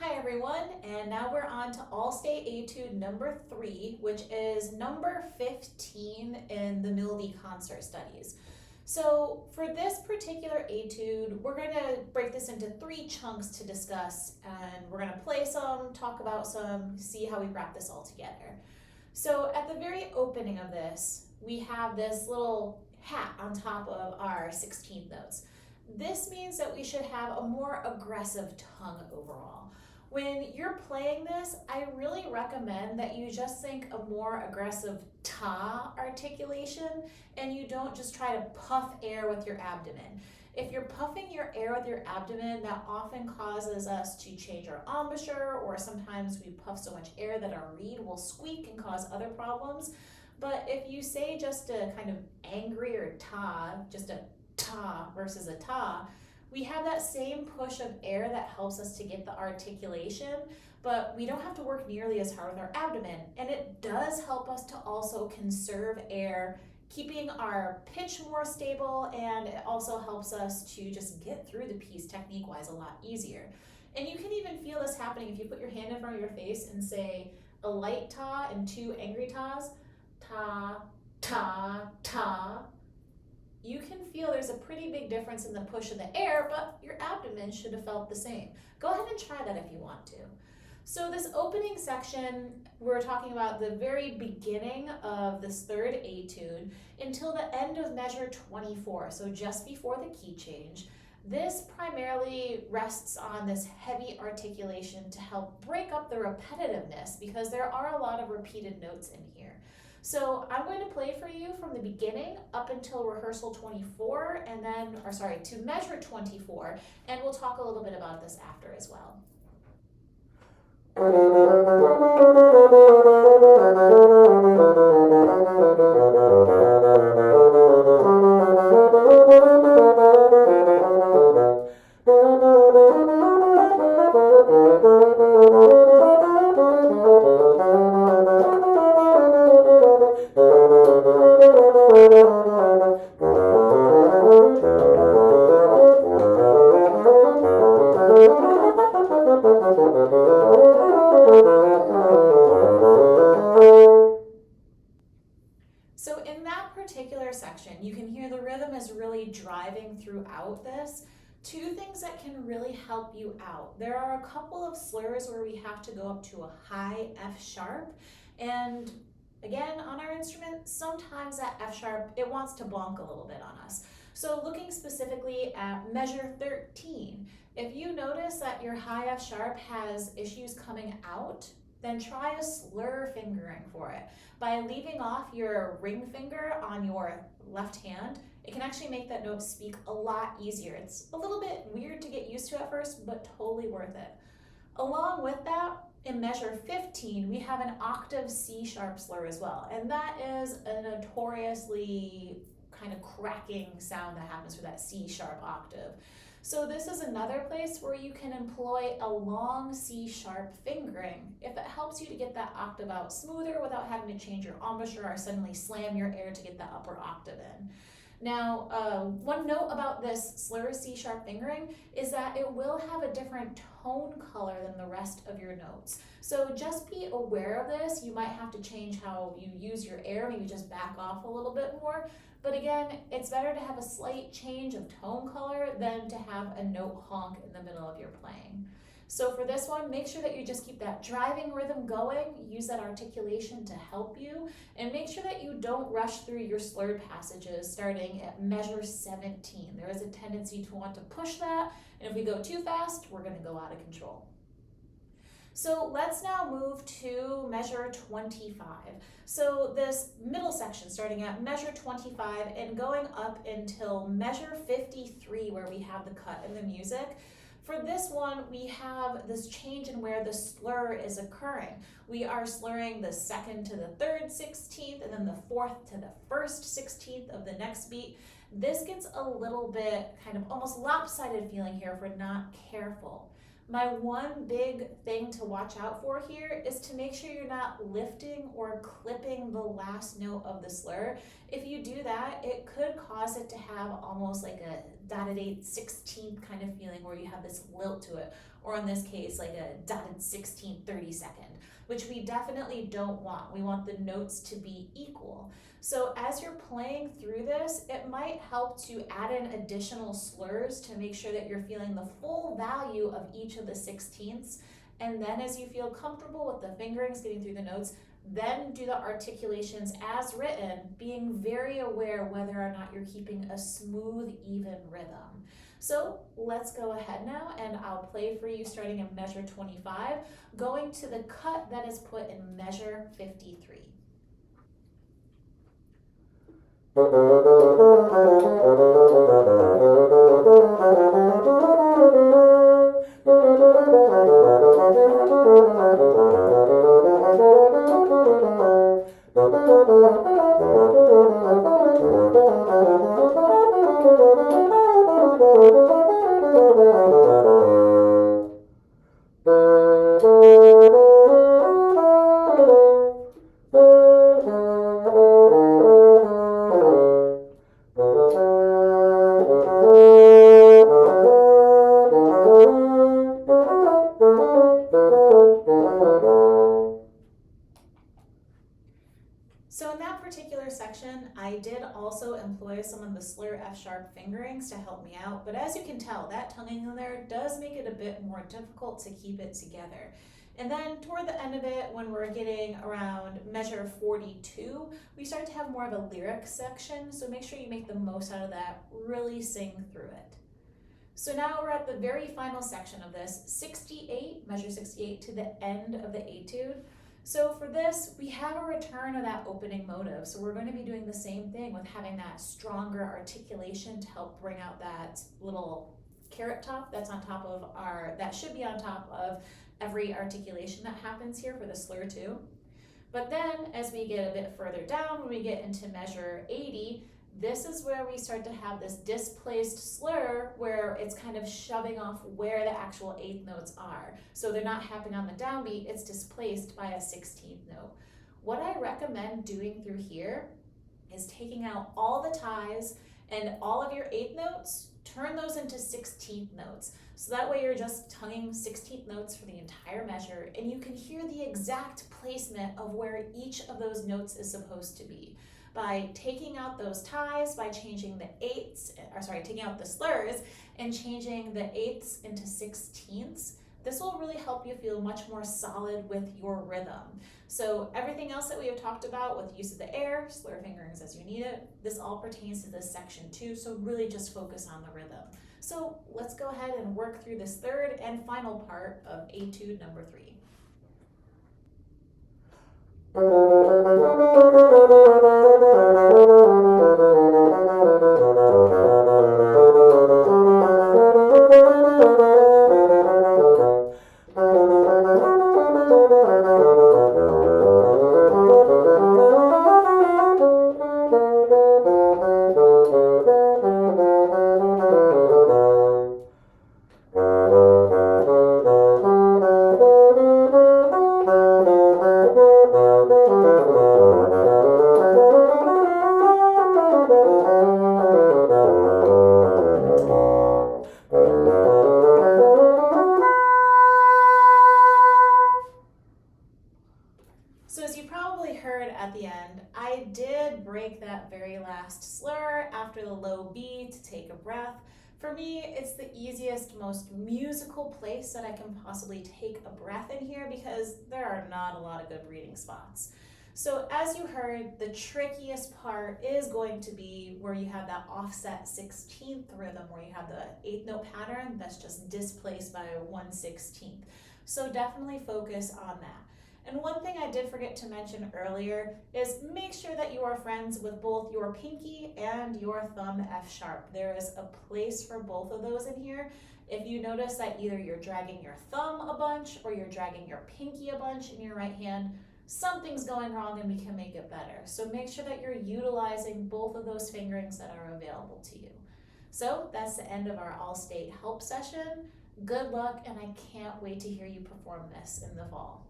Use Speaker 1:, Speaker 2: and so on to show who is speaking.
Speaker 1: Hi everyone, and now we're on to All-State Etude number 3, which is number 15 in the Wildey concert studies. So for this particular etude, we're going to break this into 3 chunks to discuss, and we're going to play some, talk about some, see how we wrap this all together. So at the very opening of this, we have this little hat on top of our 16th notes. This means that we should have a more aggressive tongue overall. When you're playing this, I really recommend that you just think a more aggressive ta articulation and you don't just try to puff air with your abdomen. If you're puffing your air with your abdomen, that often causes us to change our embouchure, or sometimes we puff so much air that our reed will squeak and cause other problems. But if you say just a kind of angry or ta, just a ta versus a ta, we have that same push of air that helps us to get the articulation, but we don't have to work nearly as hard with our abdomen. And it does help us to also conserve air, keeping our pitch more stable, and it also helps us to just get through the piece technique-wise a lot easier. And you can even feel this happening if you put your hand in front of your face and say a light ta and 2 angry tas, ta, ta, ta. You can feel there's a pretty big difference in the push of the air, but your abdomen should have felt the same. Go ahead and try that if you want to. So this opening section, we're talking about the very beginning of this third etude until the end of measure 24, so just before the key change. This primarily rests on this heavy articulation to help break up the repetitiveness, because there are a lot of repeated notes in here. So I'm going to play for you from the beginning up until rehearsal 24, and then, or sorry, to measure 24, and we'll talk a little bit about this after as well. So in that particular section, you can hear the rhythm is really driving throughout this. 2 things that can really help you out. There are a couple of slurs where we have to go up to a high F sharp, and again, on our instrument, sometimes that F sharp, it wants to bonk a little bit on us. So looking specifically at measure 13, if you notice that your high F sharp has issues coming out, then try a slur fingering for it. By leaving off your ring finger on your left hand, it can actually make that note speak a lot easier. It's a little bit weird to get used to at first, but totally worth it. Along with that, in measure 15, we have an octave C sharp slur as well, and that is a notoriously kind of cracking sound that happens for that C sharp octave. So this is another place where you can employ a long C sharp fingering if it helps you to get that octave out smoother without having to change your embouchure or suddenly slam your air to get that upper octave in. Now, one note about this slur C sharp fingering is that it will have a different tone color than the rest of your notes. So just be aware of this. You might have to change how you use your air, maybe just back off a little bit more. But again, it's better to have a slight change of tone color than to have a note honk in the middle of your playing. So for this one, make sure that you just keep that driving rhythm going, use that articulation to help you, and make sure that you don't rush through your slurred passages starting at measure 17. There is a tendency to want to push that, and if we go too fast, we're going to go out of control. So let's now move to measure 25. So this middle section starting at measure 25 and going up until measure 53 where we have the cut in the music. For this one, we have this change in where the slur is occurring. We are slurring the 2nd to the 3rd 16th and then the 4th to the 1st 16th of the next beat. This gets a little bit kind of almost lopsided feeling here if we're not careful. My one big thing to watch out for here is to make sure you're not lifting or clipping the last note of the slur. If you do that, it could cause it to have almost like a dotted 8/16 kind of feeling where you have this lilt to it, or in this case, like a dotted 16/32, which we definitely don't want. We want the notes to be equal. So as you're playing through this, it might help to add in additional slurs to make sure that you're feeling the full value of each of the 16ths. And then as you feel comfortable with the fingerings getting through the notes, then do the articulations as written, being very aware whether or not you're keeping a smooth, even rhythm. So let's go ahead now and I'll play for you starting in measure 25, going to the cut that is put in measure 53. So in that particular section, I did also employ some of the slur F-sharp fingerings to help me out, but as you can tell, that tonguing in there does make it a bit more difficult to keep it together. And then toward the end of it, when we're getting around measure 42, we start to have more of a lyric section, so make sure you make the most out of that, really sing through it. So now we're at the very final section of this, 68, measure 68 to the end of the etude. So for this, we have a return of that opening motive. So we're going to be doing the same thing with having that stronger articulation to help bring out that little carrot top that's on top of that should be on top of every articulation that happens here for the slur too. But then as we get a bit further down, when we get into measure 80, this is where we start to have this displaced slur where it's kind of shoving off where the actual 8th notes are. So they're not happening on the downbeat, it's displaced by a 16th note. What I recommend doing through here is taking out all the ties and all of your 8th notes, turn those into 16th notes. So that way you're just tonguing 16th notes for the entire measure and you can hear the exact placement of where each of those notes is supposed to be. By taking out those ties, by changing taking out the slurs and changing the 8ths into 16ths, this will really help you feel much more solid with your rhythm. So everything else that we have talked about with use of the air, slur fingerings as you need it, this all pertains to this section too, so really just focus on the rhythm. So let's go ahead and work through this third and final part of etude number 3. So as you probably heard at the end, I did break that very last slur after the low B to take a breath. For me, it's the easiest, most musical place that I can possibly take a breath in here because there are not a lot of good breathing spots. So as you heard, the trickiest part is going to be where you have that offset 16th rhythm, where you have the 8th note pattern that's just displaced by 1/16. So definitely focus on that. And one thing I did forget to mention earlier is make sure that you are friends with both your pinky and your thumb F sharp. There is a place for both of those in here. If you notice that either you're dragging your thumb a bunch or you're dragging your pinky a bunch in your right hand, something's going wrong and we can make it better. So make sure that you're utilizing both of those fingerings that are available to you. So that's the end of our All-State help session. Good luck, and I can't wait to hear you perform this in the fall.